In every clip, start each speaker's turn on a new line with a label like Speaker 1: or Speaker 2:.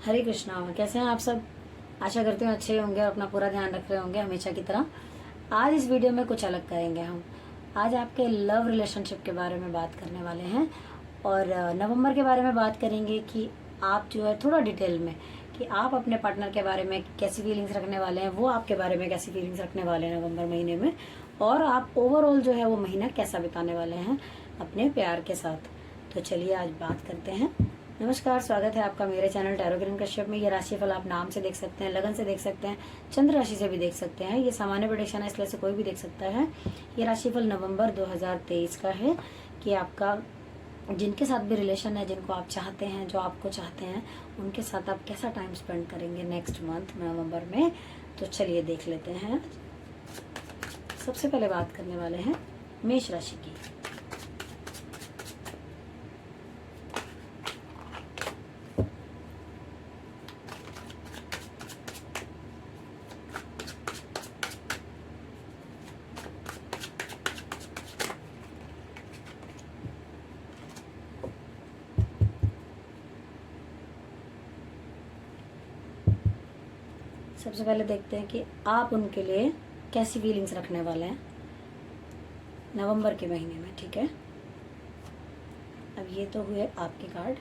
Speaker 1: हरे कृष्णा। कैसे हैं आप सब? आशा करती हूँ अच्छे होंगे और अपना पूरा ध्यान रख रहे होंगे हमेशा की तरह। आज इस वीडियो में कुछ अलग करेंगे हम। आज आपके लव रिलेशनशिप के बारे में बात करने वाले हैं और नवंबर के बारे में बात करेंगे कि आप जो है थोड़ा डिटेल में कि आप अपने पार्टनर के बारे में कैसी फीलिंग्स रखने वाले हैं, वो आपके बारे में कैसी फीलिंग्स रखने वाले हैं नवंबर महीने में, और आप ओवरऑल जो है वो महीना कैसा बिताने वाले हैं अपने प्यार के साथ। तो चलिए आज बात करते हैं। नमस्कार, स्वागत है आपका मेरे चैनल टैरो किरण कश्यप में। ये राशिफल आप नाम से देख सकते हैं, लगन से देख सकते हैं, चंद्र राशि से भी देख सकते हैं। ये सामान्य प्रेडिक्शन है, इसलिए से कोई भी देख सकता है। ये राशिफल नवंबर 2023 का है कि आपका जिनके साथ भी रिलेशन है, जिनको आप चाहते हैं, जो आपको चाहते हैं, उनके साथ आप कैसा टाइम स्पेंड करेंगे नेक्स्ट मंथ नवंबर में। तो चलिए देख लेते हैं। सबसे पहले बात करने वाले हैं मेष राशि की। सबसे पहले देखते हैं कि आप उनके लिए कैसी फीलिंग्स रखने वाले हैं नवंबर के महीने में। ठीक है, अब ये तो हुए आपके कार्ड।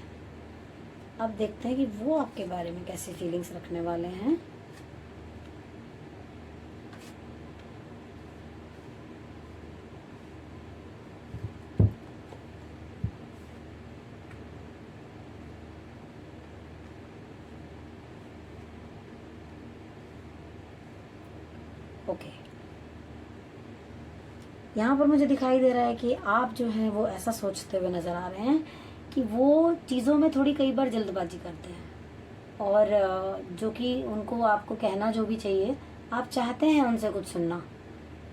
Speaker 1: अब देखते हैं कि वो आपके बारे में कैसी फीलिंग्स रखने वाले हैं। ओके, यहाँ पर मुझे दिखाई दे रहा है कि आप जो हैं वो ऐसा सोचते हुए नजर आ रहे हैं कि वो चीज़ों में थोड़ी कई बार जल्दबाजी करते हैं और जो कि उनको आपको कहना जो भी चाहिए, आप चाहते हैं उनसे कुछ सुनना,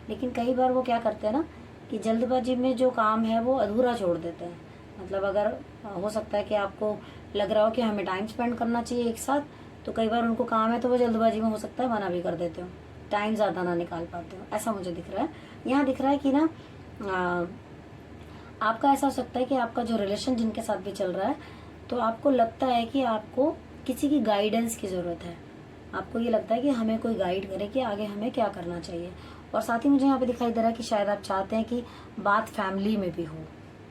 Speaker 1: लेकिन कई बार वो क्या करते हैं ना कि जल्दबाजी में जो काम है वो अधूरा छोड़ देते हैं। मतलब अगर हो सकता है कि आपको लग रहा हो कि हमें टाइम स्पेंड करना चाहिए एक साथ, तो कई बार उनको काम है तो वो जल्दबाजी में हो सकता है मना भी कर देते हो, टाइम ज़्यादा ना निकाल पाते हो, ऐसा मुझे दिख रहा है। यहाँ दिख रहा है कि ना आपका ऐसा हो सकता है कि आपका जो रिलेशन जिनके साथ भी चल रहा है, तो आपको लगता है कि आपको किसी की गाइडेंस की ज़रूरत है। आपको ये लगता है कि हमें कोई गाइड करे कि आगे हमें क्या करना चाहिए। और साथ ही मुझे यहाँ पे दिखाई दे रहा है कि शायद आप चाहते हैं कि बात फैमिली में भी हो,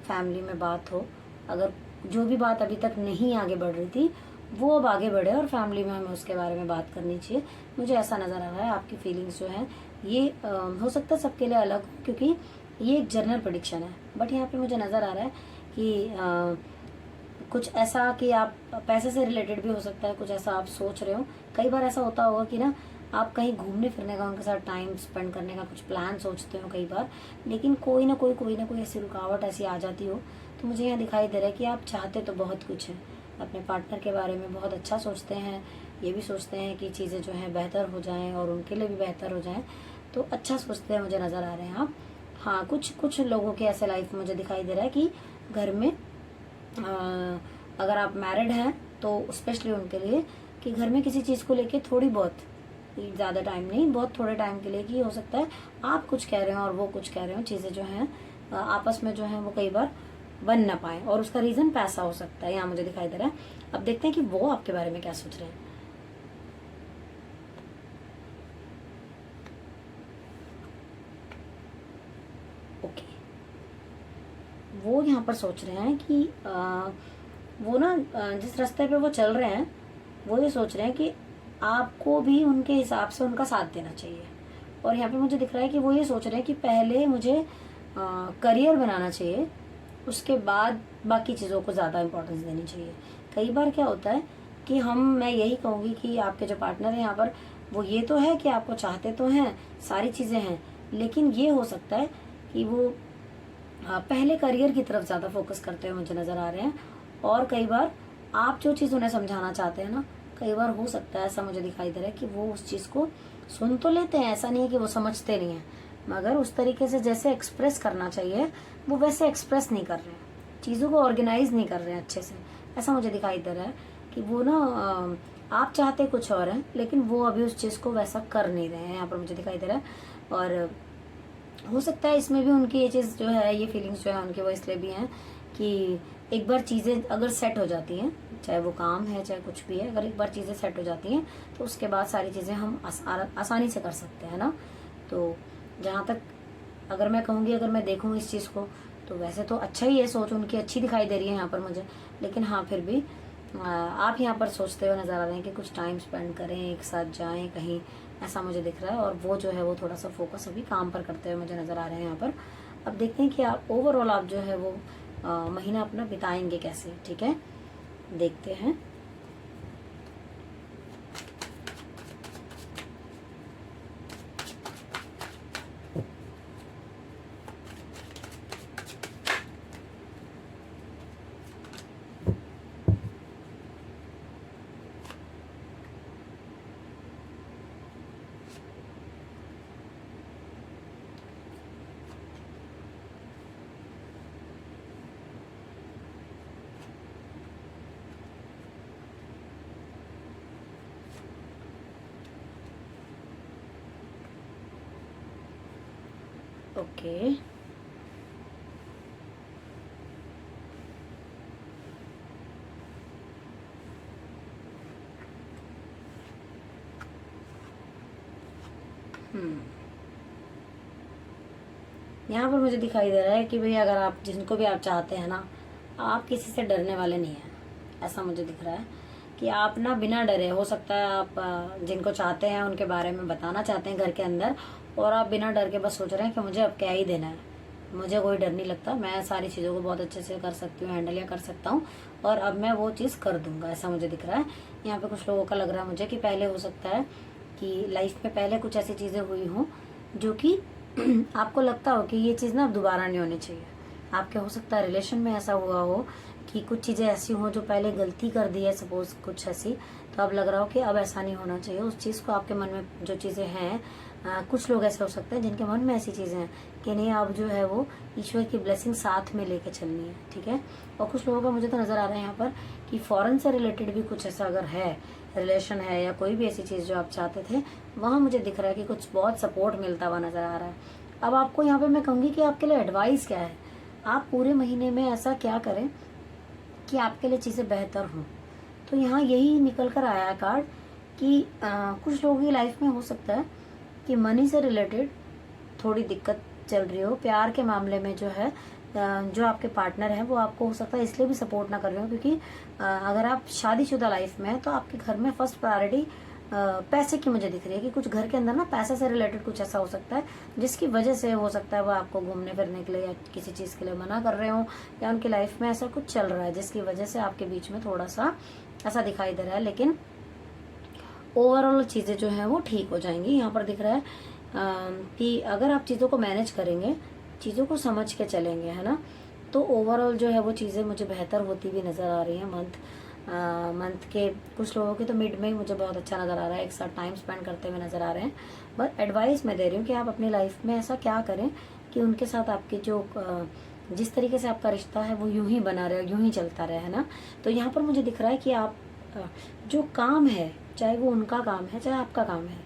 Speaker 1: फैमिली में बात हो। अगर जो भी बात अभी तक नहीं आगे बढ़ रही थी वो अब आगे बढ़े और फैमिली में हमें उसके बारे में बात करनी चाहिए। मुझे ऐसा नज़र आ रहा है। आपकी फीलिंग्स जो है ये हो सकता है सबके लिए अलग हो, क्योंकि ये एक जनरल प्रेडिक्शन है। बट यहाँ पे मुझे नज़र आ रहा है कि कुछ ऐसा कि आप पैसे से रिलेटेड भी हो सकता है, कुछ ऐसा आप सोच रहे हो। कई बार ऐसा होता होगा कि ना आप कहीं घूमने फिरने का, उनके साथ टाइम स्पेंड करने का कुछ प्लान सोचते हो कई बार, लेकिन कोई ना कोई ऐसी रुकावट ऐसी आ जाती हो। तो मुझे यहाँ दिखाई दे रहा है कि आप चाहते तो बहुत कुछ है, अपने पार्टनर के बारे में बहुत अच्छा सोचते हैं, ये भी सोचते हैं कि चीज़ें जो हैं बेहतर हो जाएं और उनके लिए भी बेहतर हो जाएं, तो अच्छा सोचते हैं, मुझे नज़र आ रहे हैं आप। हाँ, कुछ लोगों के ऐसे लाइफ में मुझे दिखाई दे रहा है कि घर में अगर आप मैरिड हैं तो स्पेशली उनके लिए कि घर में किसी चीज़ को लेके थोड़ी बहुत, ज़्यादा टाइम नहीं, बहुत थोड़े टाइम के लिए कि हो सकता है आप कुछ कह रहे हो और वो कुछ कह रहे हो, चीज़ें जो हैं आपस में जो है वो कई बार बन ना पाए, और उसका रीज़न पैसा हो सकता है, यहाँ मुझे दिखाई दे रहा है। अब देखते हैं कि वो आपके बारे में क्या सोच रहे हैं। ओके, वो यहाँ पर सोच रहे हैं कि वो ना जिस रास्ते पे वो चल रहे हैं, वो ये सोच रहे हैं कि आपको भी उनके हिसाब से उनका साथ देना चाहिए। और यहाँ पे मुझे दिख रहा है कि वो ये सोच रहे हैं कि पहले मुझे करियर बनाना चाहिए, उसके बाद बाकी चीज़ों को ज़्यादा इम्पोर्टेंस देनी चाहिए। कई बार क्या होता है कि मैं यही कहूँगी कि आपके जो पार्टनर है यहाँ पर, वो ये तो है कि आपको चाहते तो हैं, सारी चीज़ें हैं, लेकिन ये हो सकता है कि वो पहले करियर की तरफ ज़्यादा फोकस करते हुए मुझे नज़र आ रहे हैं। और कई बार आप जो चीज़ उन्हें समझाना चाहते हैं ना, कई बार हो सकता है ऐसा मुझे दिखाई दे रहा है कि वो उस चीज़ को सुन तो लेते हैं, ऐसा नहीं है कि वो समझते नहीं हैं, मगर उस तरीके से जैसे एक्सप्रेस करना चाहिए वो वैसे एक्सप्रेस नहीं कर रहे हैं, चीज़ों को ऑर्गेनाइज नहीं कर रहे हैं अच्छे से। ऐसा मुझे दिखाई दे रहा है कि वो ना आप चाहते कुछ और हैं, लेकिन वो अभी उस चीज़ को वैसा कर नहीं रहे हैं, यहाँ पर मुझे दिखाई दे रहा है। और हो सकता है इसमें भी उनकी ये चीज़ जो है, ये फीलिंग्स जो है उनकी वो इसलिए भी हैं कि एक बार चीज़ें अगर सेट हो जाती हैं, चाहे वो काम है चाहे कुछ भी है, अगर एक बार चीज़ें सेट हो जाती हैं तो उसके बाद सारी चीज़ें हम आसानी से कर सकते हैं ना। तो जहाँ तक अगर मैं कहूँगी, अगर मैं देखूँ इस चीज़ को, तो वैसे तो अच्छा ही है, सोच उनकी अच्छी दिखाई दे रही है यहाँ पर मुझे। लेकिन हाँ, फिर भी आप यहाँ पर सोचते हुए नज़र आ रहे हैं कि कुछ टाइम स्पेंड करें, एक साथ जाएं कहीं, ऐसा मुझे दिख रहा है। और वो जो है वो थोड़ा सा फोकस अभी काम पर करते हुए मुझे नज़र आ रहे हैं यहाँ पर। अब देखते हैं कि आप ओवरऑल आप जो है वो महीना अपना बिताएंगे कैसे। ठीक है, देखते हैं। ओके, यहाँ पर मुझे दिखाई दे रहा है कि भाई अगर आप जिनको भी आप चाहते हैं ना, आप किसी से डरने वाले नहीं हैं। ऐसा मुझे दिख रहा है कि आप ना बिना डरे, हो सकता है आप जिनको चाहते हैं उनके बारे में बताना चाहते हैं घर के अंदर, और आप बिना डर के बस सोच रहे हैं कि मुझे अब क्या ही देना है, मुझे कोई डर नहीं लगता, मैं सारी चीज़ों को बहुत अच्छे से कर सकती हूँ, हैंडल या कर सकता हूँ, और अब मैं वो चीज़ कर दूंगा। ऐसा मुझे दिख रहा है। यहाँ पे कुछ लोगों का लग रहा है मुझे कि पहले हो सकता है कि लाइफ में पहले कुछ ऐसी चीज़ें हुई हों जो कि आपको लगता हो कि ये चीज़ ना अब दोबारा नहीं होनी चाहिए। आपके हो सकता है रिलेशन में ऐसा हुआ हो कि कुछ चीज़ें ऐसी हो जो पहले गलती कर दी है, सपोज कुछ ऐसी, तो अब लग रहा हो कि अब ऐसा नहीं होना चाहिए। उस चीज़ को आपके मन में जो चीज़ें हैं, कुछ लोग ऐसे हो सकते हैं जिनके मन में ऐसी चीज़ें हैं कि नहीं, अब जो है वो ईश्वर की ब्लेसिंग साथ में लेके चलनी है। ठीक है, और कुछ लोगों का मुझे तो नज़र आ रहा है यहाँ पर कि फॉरेन से रिलेटेड भी कुछ ऐसा अगर है, रिलेशन है या कोई भी ऐसी चीज़ जो आप चाहते थे, वहाँ मुझे दिख रहा है कि कुछ बहुत सपोर्ट मिलता हुआ नज़र आ रहा है। अब आपको यहाँ पे मैं कहूँगी कि आपके लिए एडवाइस क्या है, आप पूरे महीने में ऐसा क्या करें कि आपके लिए चीज़ें बेहतर हों। तो यहाँ यही निकल कर आया है कार्ड कि कुछ लोगों की लाइफ में हो सकता है कि मनी से रिलेटेड थोड़ी दिक्कत चल रही हो, प्यार के मामले में जो है जो आपके पार्टनर हैं वो आपको हो सकता है इसलिए भी सपोर्ट ना कर रहे हो क्योंकि अगर आप शादीशुदा लाइफ में हैं तो आपके घर में फर्स्ट प्रायोरिटी पैसे की मुझे दिख रही है कि कुछ घर के अंदर ना पैसे से रिलेटेड कुछ ऐसा हो सकता है जिसकी वजह से हो सकता है वो आपको घूमने फिरने के लिए या किसी चीज़ के लिए मना कर रहे हो, या उनकी लाइफ में ऐसा कुछ चल रहा है जिसकी वजह से आपके बीच में थोड़ा सा ऐसा दिखाई दे रहा है। लेकिन ओवरऑल चीज़ें जो हैं वो ठीक हो जाएंगी। यहाँ पर दिख रहा है कि अगर आप चीज़ों को मैनेज करेंगे, चीज़ों को समझ के चलेंगे, है ना, तो ओवरऑल जो है वो चीज़ें मुझे बेहतर होती भी नज़र आ रही हैं। मंथ के कुछ लोगों के तो मिड में ही मुझे बहुत अच्छा नज़र आ रहा है, एक साथ टाइम स्पेंड करते हुए नज़र आ रहे हैं। बट एडवाइस मैं दे रही हूँ कि आप अपनी लाइफ में ऐसा क्या करें कि उनके साथ आपके जो जिस तरीके से आपका रिश्ता है वो यूं ही बना रहे, यूं ही चलता रहे, है ना। तो यहाँ पर मुझे दिख रहा है कि आप जो काम है, चाहे वो उनका काम है चाहे आपका काम है,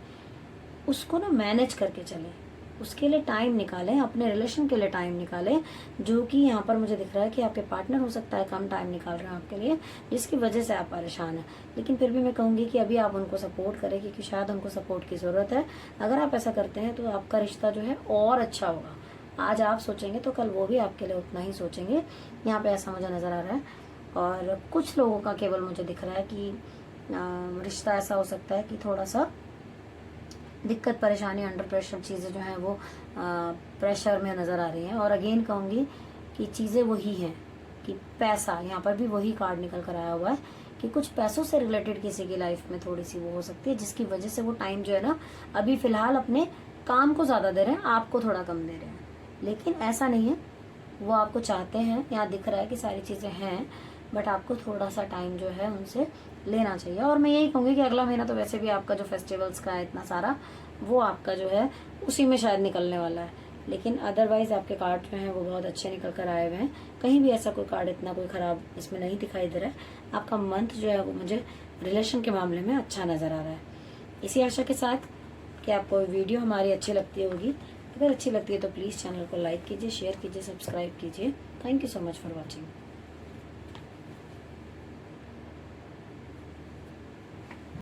Speaker 1: उसको ना मैनेज करके चलें, उसके लिए टाइम निकालें, अपने रिलेशन के लिए टाइम निकालें। जो कि यहाँ पर मुझे दिख रहा है कि आपके पार्टनर हो सकता है कम टाइम निकाल रहे हैं आपके लिए, जिसकी वजह से आप परेशान हैं। लेकिन फिर भी मैं कहूँगी कि अभी आप उनको सपोर्ट करें क्योंकि शायद उनको सपोर्ट की ज़रूरत है। अगर आप ऐसा करते हैं तो आपका रिश्ता जो है और अच्छा होगा। आज आप सोचेंगे तो कल वो भी आपके लिए उतना ही सोचेंगे, यहाँ पे ऐसा मुझे नज़र आ रहा है। और कुछ लोगों का केवल मुझे दिख रहा है कि रिश्ता ऐसा हो सकता है कि थोड़ा सा दिक्कत परेशानी, अंडर प्रेशर चीज़ें जो हैं वो प्रेशर में नज़र आ रही हैं। और अगेन कहूँगी कि चीज़ें वही हैं कि पैसा, यहाँ पर भी वही कार्ड निकल कर आया हुआ है कि कुछ पैसों से रिलेटेड किसी की लाइफ में थोड़ी सी वो हो सकती है जिसकी वजह से वो टाइम जो है ना अभी फ़िलहाल अपने काम को ज़्यादा दे रहे हैं, आपको थोड़ा कम दे रहे हैं। लेकिन ऐसा नहीं है, वो आपको चाहते हैं, यहाँ दिख रहा है कि सारी चीज़ें हैं, बट आपको थोड़ा सा टाइम जो है उनसे लेना चाहिए। और मैं यही कहूँगी कि अगला महीना तो वैसे भी आपका जो फेस्टिवल्स का है इतना सारा, वो आपका जो है उसी में शायद निकलने वाला है। लेकिन अदरवाइज आपके कार्ड जो हैं वो बहुत अच्छे निकल कर आए हुए हैं, कहीं भी ऐसा कोई कार्ड इतना कोई ख़राब इसमें नहीं दिखाई दे रहा है। आपका मंथ जो है वो मुझे रिलेशन के मामले में अच्छा नज़र आ रहा है। इसी आशा के साथ कि आपको वीडियो हमारी अच्छी लगती होगी, अगर अच्छी लगती है तो प्लीज़ चैनल को लाइक कीजिए, शेयर कीजिए, सब्सक्राइब कीजिए। Thank you so much for watching.